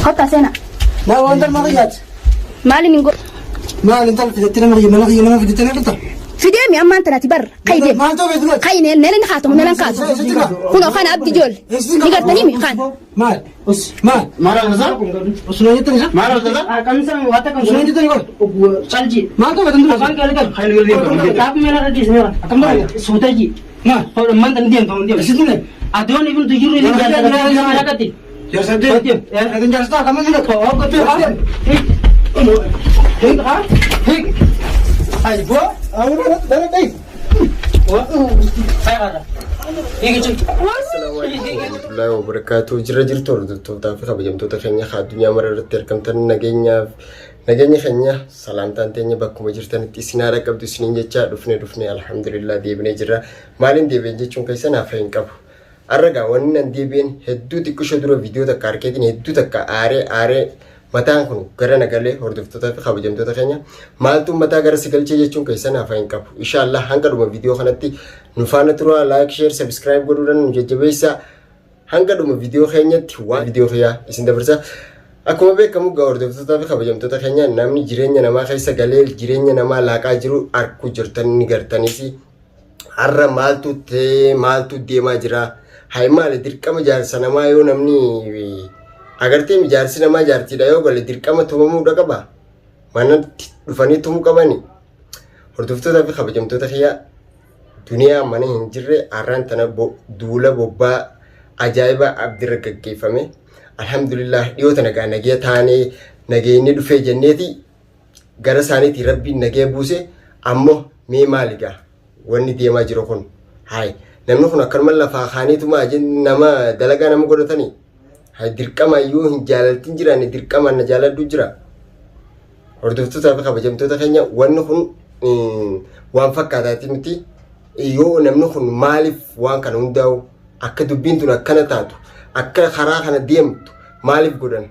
خطأ سنة لا وانت المغيات مالي من قول ما انت فدتنا مغي ما فدتنا انت في ديمي أما أنت نتبر قيدين ما انت بيدلك قاي نيل نخاتم نيل نخاتم هنا خان عبد جول نقدر تنيمي خان مال بس مال ما له نزار وصلنا جدا نزار ما له نزار كم سنة واتكم وصلنا جدا يقول سالجي ما انت بدنا كان قال لك خلي يقول كاب من الرئيس ميرا كم سوتاجي ما هو من تنديم تنديم سيدنا أدون يبون تجري لي جالس كتير يا سيدي هذا جالس كم من هناك هو كتير هيك هاي بوا أولا ده كيف warahmatullahi wabarakatuh. Jira jirtu hordoftoota fi kabajamtoota keenya addunyaa mara irratti argamtan nageenya keenya salaamtaan teenya bakkuma jirtanitti isinaadha qabdu isiniin jechaa dhufne alhamdulillah deebinee jirra. Maaliin deebiin jechuun keessan hafa hin qabu. Arragaa wanni nan deebiin hedduu xiqqoo dura viidiyoo takka arkeetiin hedduu takka aaree mataan kun gara nagalee hordoftoota fi kabajamtoota keenya maaltu mataa gara sigalchee jechuun keessan hafa hin qabu. Inshallah hanga dhuma viidiyoo kanatti nu faana turaa like share subscribe godhuudhaan nu jajjabeessa hanga dhuma viidiyoo keenyatti waan viidiyoo kiyyaa isin dabarsa. Akkuma beekamu gaa hordoftoota fi kabajamtoota keenya namni jireenya namaa keessa galee jireenya namaa laaqaa jiru arkuu jirtan ni gartaniis har'a maaltu deemaa jira. Hay maali dirqama jaarsa namaa yoo namni agartee jaarsi namaa jaartiidha yoo galee dirqama tumamuudha qaba. Manatti dhufanii tumuu qabani. Hordoftoota fi kabajamtoota keenya duniyaa mana hin jirre har'aan tana duula bobbaa ajaa'iba abdirra gaggeeffame. Alhamdulillah dhiyoota nagaa taanee nageenyi dhufee jenneeti gara isaaniitii rabbiin nagee buuse ammoo mee maaligaa wanni deemaa jiru kun hay namni kun akkanuma lafaa kaaniituma nama dalagaa nama godhatanii hay dirqama iyyuu hin jaalaltiin jirani dirqama na jaaladhu jira. Hordoftoota fi kabajamtoota keenya wanni kun waan fakkaataati miti. Yoo namni kun maaliif waan kana hundaa'u akka dubbiin tun akkana taatu akka karaa kana deemtu maaliif godhan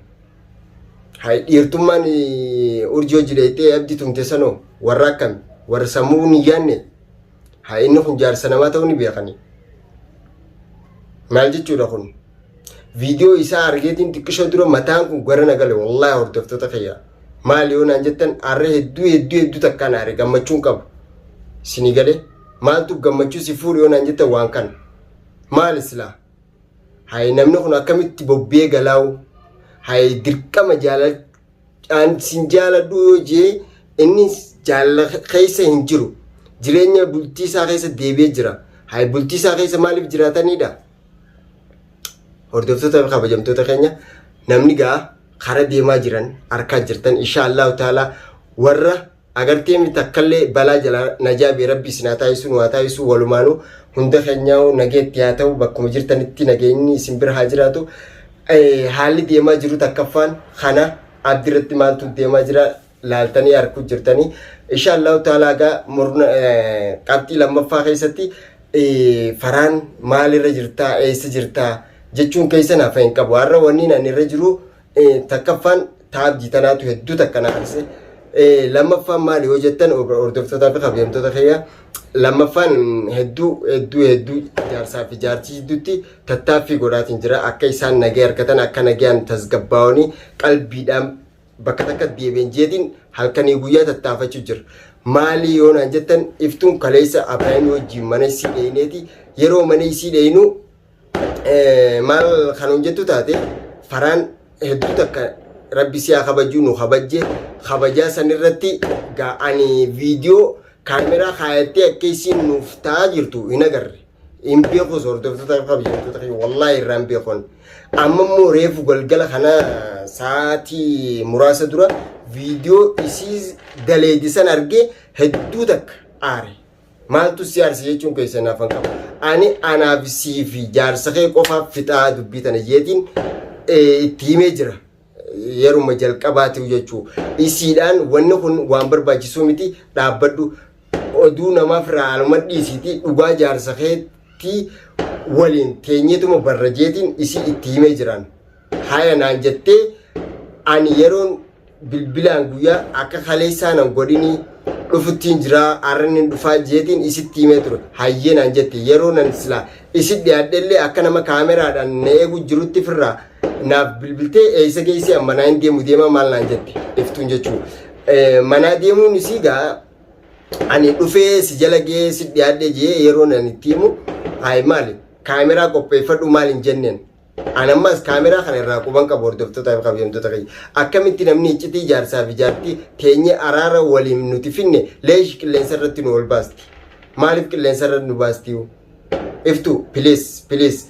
hay dhiirtummaan urjii hojii dheeytee abdii tumte sanoo warra akkami warra sammuu hin yaanne hay inni kun jaarsa namaa ta'uu ni beekani. Maal jechuudha kun viidiyoo isaa argeetiin xiqqishoo dura mataan kun gara nagale wallaahi hordoftoota keenya maal yoo naan jettan har'a hedduu takkaan aare gammachuun qabu isinii galee maaltu gammachuu si fuudhu yoo naan jettan waan kana maal islaa hay namni kun akkamitti bobbee galaa'u hay dirqama jaaladhaan sin jaaladhu yoo jee inni jaalala keessa hin jiru jireenya bultii isaa keessa deebi'ee jira. Hay bultii isaa keessa maaliif jiraatanidha. Hordoftoota fi kabajamtoota keenya namni gaa kara deemaa jiran harkaa jirtan inshallah ta'ala warra agartee mi takkallee balaa jala najaabi rabbi sinaa taasisu nu taasisu walumaanu hunda keenyaa nageetti haa ta'u bakkuma jirtanitti nageenyi isin bira haa jiraatu. Haalli deemaa jiru takkaffaan kana addirratti maaltu deemaa jira laaltanii arkuu jirtanii inshallah ta'ala gaa murna qabxii lammaffaa keessatti faraan maalirra jirtaa eessa jirtaa jechuun keessan hafa hin qabu. Har'a wanni nan irra jiru takkaffaan taabjii tanaatu hedduu takka naafise. Lammaffaan maali yoo jettan hordoftoota fi kabajamtoota keenya lammaffaan hedduu jaarsaa fi jaartii gidduutti tattaaffii godhaatiin jira akka isaan nagee argatan akka nageen tasgabbaa'anii qalbiidhaan bakka takka deebiin jeetiin halkanii guyyaa tattaafachuu jira. Maali yoo naan jettan iftuun kaleessa Abrahaam wajjin mana isii dheeneeti yeroo mana isii dheenu maal kanuun jettu taate faraan hedduu takka rabbi siyaa kabajuu nu kabajje kabajaa sanirratti ga'ani viidiyoo kaameraa kaayattee akka isiin nuuf ta'aa jirtu hin agarre hin beekus hordoftoota kabajamtoota keenya wallaahi irraan beekon amma immoo reefu galgala kana sa'aatii muraasa dura viidiyoo isii daleedisan argee hedduu takka aare maaltu si aarse jechuun keessan afaan qaba ani anaaf sii fi jaarsa kee qofaaf fixaa dubbii tana jeetiin itti himee jira. Yeruma jalqabaatiif jechuu isiidhaan wanni kun waan barbaachisuu miti dhaabbadhu oduu namaaf raaluma dhiisiiti dhugaa jaarsa keetti waliin teenyeetuma barrajeetiin isii itti himee jiran haya naan jettee ani yeroon bilbilaan guyyaa akka kaleessaa nan godhini dhufuttiin jira arranni dhufaa jeetiin isitti himee ture hayyee naan jette yeroo nan silaa isi dhiyaadhellee akka nama kaameraadhaan na eegu jirutti firraa naaf bilbiltee eessa geesse manaa hin deemu deema maal naan jette iftuun jechuudha. Manaa deemuun isii gaa ani dhufee si jala gee si dhiyaadhe jee yeroo nan itti himu hayi maali kaameraa qopheeffadhu maal hin jenneen. Anammas kaameraa kana irraa quban qabu hordoftoota fi kabajamtoota kiyya. Akkamitti namni iccitii jaarsaa fi jaartii teenye araara waliin nuti finne leesh qilleensa irratti nu ol baasti. Maaliif qilleensa irratti nu baasti? Iftu please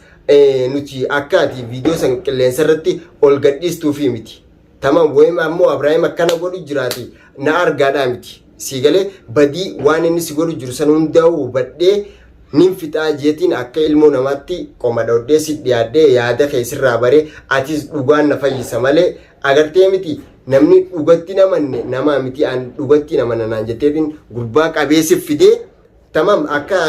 nuti akka ati viidiyoo san qilleensa irratti ol gadhiistuu fi miti. Tamam wayima ammoo Abrahaam akkana godhu jiraati na argaadhaa miti. Siigalee badii waan inni si godhu jiru san hundaa hubadhee nin fixaa jeetiin akka ilmoo namaatti qoma dhodhee si dhiyaadhee yaada keessirraa baree atis dhugaan na fayyisa malee agartee miti namni dhugatti namanne nama miti an dhugatti namana naan jetteetiin gurbaa qabeessif fidee tamam akka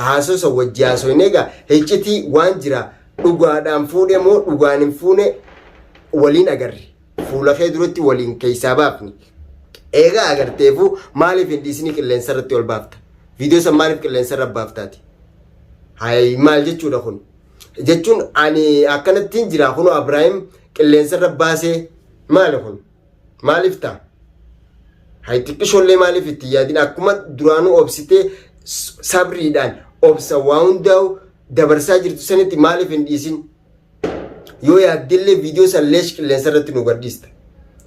haasosa wajji haasoine egaa iccitii waan jira dhugaadhaan fuudhe moo dhugaan hin fuune waliin agarre fuula kee duratti waliin keessaa baafni. Egaa agarteefu maaliif hin dhiisini qilleensa irratti ol baafta? Viidiyoo san maaliif qilleensa irra baaftaati? Hayi maal jechuudha kun? Jechuun ani akkanatti jira kun Abrahaam qilleensa irra baasee maali kun? Maaliif ta'a? Hayi xiqqishoollee maaliif itti yaadin akkuma duraanuu obsitee sabriidhaan obsa waa hundaa'u dabarsaa jirtu sanitti maaliif hin dhiisin? Yoo yaaddillee viidiyoo san leesh qilleensa irratti nu gadhiista.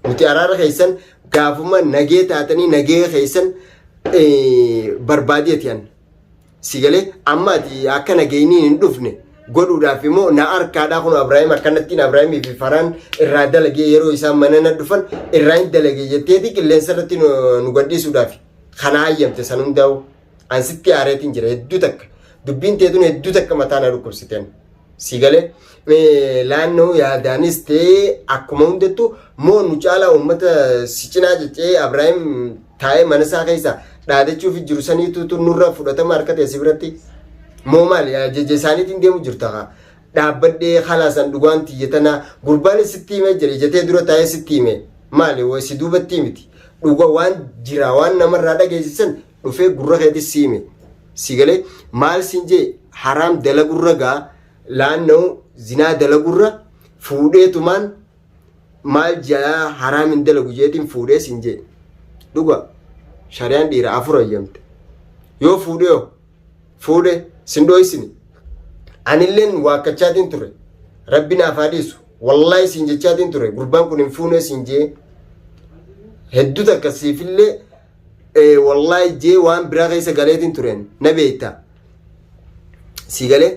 Nuti araara keessan gaafuma nagee taatanii nagee keessan barbaadeeti yan. Siigalee amma ati akka nageeyniin hin dhufne godhuudhaaf immoo na arkaadhaa kun Abrahaam akkanattiin Abrahaamii fi Faraan irraa dalagee yeroo isaan mana na dhufan irraa hin dalagee jetteeti qilleensa irratti nu gadhiisuudhaaf kana hayyamte san hundaa'u ansitti aareetiin jira hedduu takka dubbiin teetuun hedduu takka mataa na dhukkubsiteen. Siigalee laannoo yaadaanis ta'ee akkuma hundattu moo nu caalaa uummata si cinaa jechee Abrahaam taa'ee mana isaa keessa dhaadachuuf jiru saniitu nurraa fudhatama harka teessi biratti moo maali jeje isaaniitiin deemu jirta dhaabbadhee halaasan dhugaan tiyyatanaa gurbaan sitti himee jira jetee dura taa'ee sitti himee maali si duubatti miti dhuga waan jira waan namarraa dhageessisan dhufee gurra keetis si hime. Siigalee maal siin jee haraam dalagurra gaa laannoo zinaa dalagurra fuudheetumaan maal jaa haraam hin dalagu jeetiin fuudhee siin jee dhuga shari'aan dhiira afur ayyamte yoo fuudhe sin dhoysini anilleen waakkachaatiin ture rabbi naaf haadhiisu wallaahi siin jechaatiin ture gurbaan kun hin fuune siin jee hedduu takka siifillee wallaahi jee waan biraa keessa galeetiin tureen na beekta. Siigalee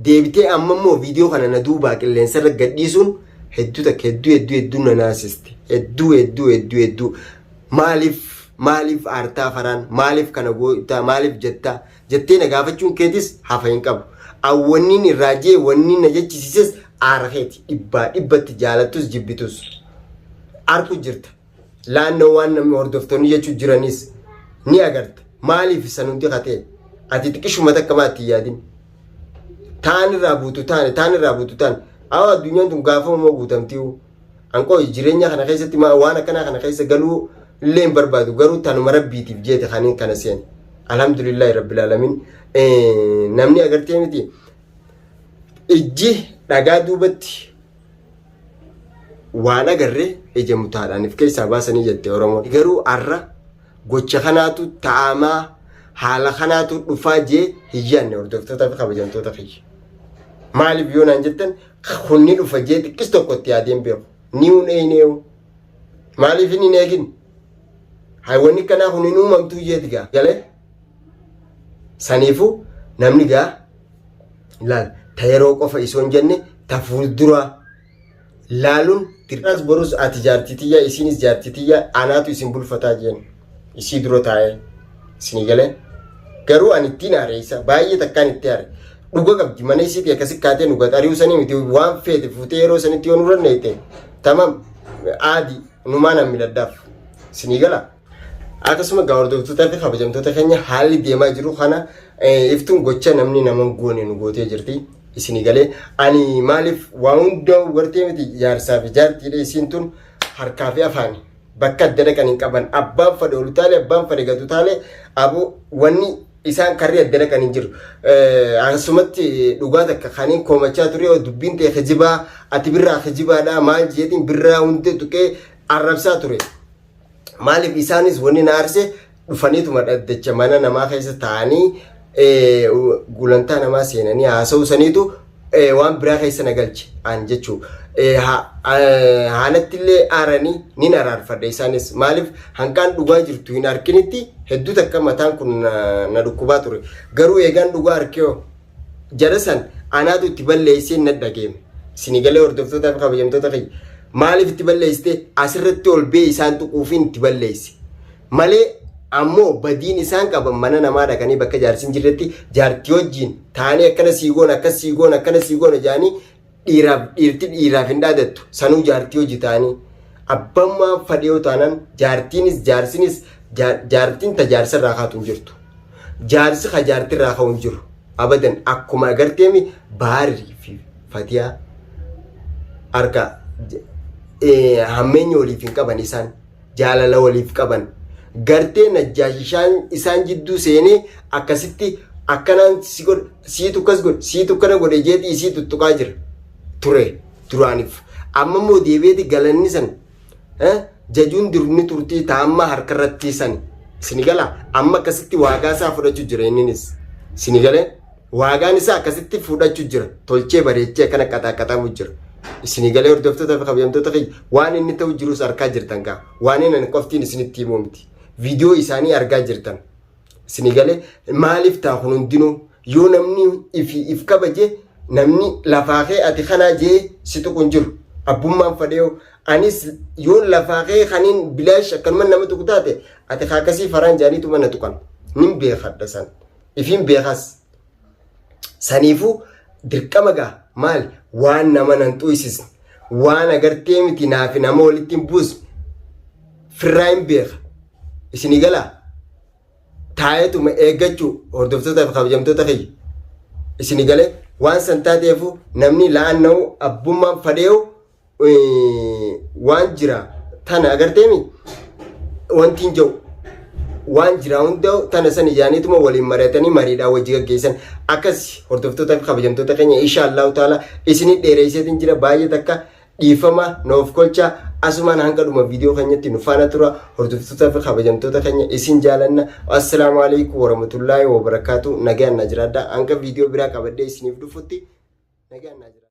deebitee amma immoo viidiyoo kana na duubaa qilleensa irra gadhiisuun hedduu takka hedduu na naasiste hedduu maaliif aartaa Faraan maaliif kana gootaa maaliif jettee na gaafachuun keetis hafa hin qabu. Awwanniin irraa jee wanniin na jechisiises aara keeti dhibbatti jaalattus jibbitus arku jirta. Laannoo waan namni hordoftoonni jechuu jiranis ni agarta maaliif san hundi katee ati xiqqishuma takka maatti yaadin taan irraa buutu taane awa addunyaan tun gaafa moo guutamtii anqoo jireenya kana keessatti waan akkanaa kana keessa galuu illee hin barbaadu garuu tanuma rabbiitiif jeete kaniin kana seen alhamdulillahi rabbil alamin namni agartee miti ijji dhagaa duubatti waan agarree ija mutaadhaaniif keessaa baasanii jette Oromoo garuu arra gocha kanaatu ta'amaa haala kanaatu dhufaa jee hiyyaanne hordoftoota fi kabajamtoota kiyya. Maaliif yoo naan jettan kunni dhufa jee xiqqis tokkotti yaadeen beeku ni huneeneewu maaliif hin eegin haywanni kanaa kun hin uumamtuu jeeti gaa galee saniifu namni gaa laal ta yeroo qofa isoo hin jenne ta fuulduraa laaluun tirqas borus ati jaartitiyyaa isiinis jaartitiyyaa anaatu isin bulfataa jeen isii dura taa'ee isinii galee garuu ani ittiin aareessa baay'ee takkaan itti aare dhuga qabdi mana isiitii akkasi kaatee dhuga xari'uu sanii miti waan feete fuutee yeroo sanitti yoo nurra neete tamam aadi numaan hammi daddaaf isinii gala. Akkasuma gaa hordoftoota fi kabajamtoota keenya haalli deemaa jiru kana iftuun gocha namni nama goone nu gootee jirti. Isinii galee ani maaliif waan hundaa gartee miti jaarsaa fi jaartiidha isiin tun harkaa fi afaani bakka adda dhaqan hin qaban abbaan fadhe olu taale abbaan fadhe gatu taale abu wanni isaan karri addana kan hin jiru akkasumatti dhugaa takka kaniin koomachaa ture yoo dubbiin ta'e kijibaa ati birraa kijibaadhaa maal jeetiin birraa hundee tuqee arrabsaa ture maaliif isaanis wanni na aarse dhufaniituma dhaddacha mana namaa keessa taa'anii gulantaa namaa seenanii haasa'uu saniitu waan biraa keessa na galche aan jechuu haalatti illee aaranii nin araarfadha isaanis maaliif hanqaan dhugaa jirtu hin arkinitti hedduu takka mataan kun na dhukkubaa ture garuu eegaan dhugaa arkeo jara san anaatu itti balleessee na dhageeme sinigalee hordoftoota fi kabajamtoota kiyya maaliif itti balleessite asirratti ol bee isaan tuquufiin itti balleesse malee ammoo badiin isaan qaban mana namaa dhaqanii bakka jaarsin jirretti jaartii wajjiin taa'anii akkana siigoon akkas siigoon akkana siigoon jaanii dhiiraaf hin dhaadattu sanuu jaartii hojii ta'anii abbammaa fadhiyoo taanaan jaartiinis jaarsinis jaartiin ta jaarsarraa kaatu hin jirtu jaarsi ka jaartirraa ka'u hin jiru abadan akkuma agarteemi baarii fi fatiyaa harka hammeenya waliif hin qaban isaan jaalala waliif qaban gartee najjaashishaan isaan jidduu seenee akkasitti akkanaan siitu kas godhe siitu kana godhe jeetii isii tuttuqaa jira ture duraaniif amma immoo deebi'eeti galanni san jajuun dirni turtii taa'amma harkarratti san sinigala amma akkasitti waagaa isaa fudhachuu jira inninis sinigalee waagaan isaa akkasitti fudhachuu jira tolchee bareechee akkana qaxaaqaxamu jira sinigalee hordoftoota fi kabajamtoota kiyya waan inni ta'u jirus argaa jirtan kaa waan inni qoftiin isinitti himuu miti viidiyoo isaanii argaa jirtan sinigalee maaliif ta'a kun hundinuu yoo namni if kabaje namni lafaaqee ati kanaa jee si tuqun jiru abbummaan fadheeyo anis yoo lafaaqee kaniin bilaash akkanuma nama tuqu taate ati kaakasii faraan jaaniitu mana tuqan nin beekadha san ifiin beekas saniifuu dirqama gaa maali waan nama nan xu'isisne waan agartee miti naafi nama walitti hin buusne firraa hin beeka isinii galaa taa'eetuma eeggachuu hordoftoota fi kabajamtoota kiyya isinii galee waan san taateefu namni la'anna'u abbummaan fadheeyo waan jira tana agarteemi wanti hin jiru waan jira hunda tana san ijaaniituma waliin mari'atanii mariidhaan wajji gaggeessan akkas hordoftoota fi kabajamtoota keenya inshaallahu taala isinii dheereesseetiin jira baay'ee takka dhiifama noof kolcha asumaan hanga dhuma viidiyoo keenyatti nu faana tura hordoftoota fi kabajamtoota keenya isin jaalanna assalaamu alaykum warahmatullaahi wabarakaatu nagaan na jiraadha hanga viidiyoo biraa qabadhee isiniif dhufutti nagaan na jiraadha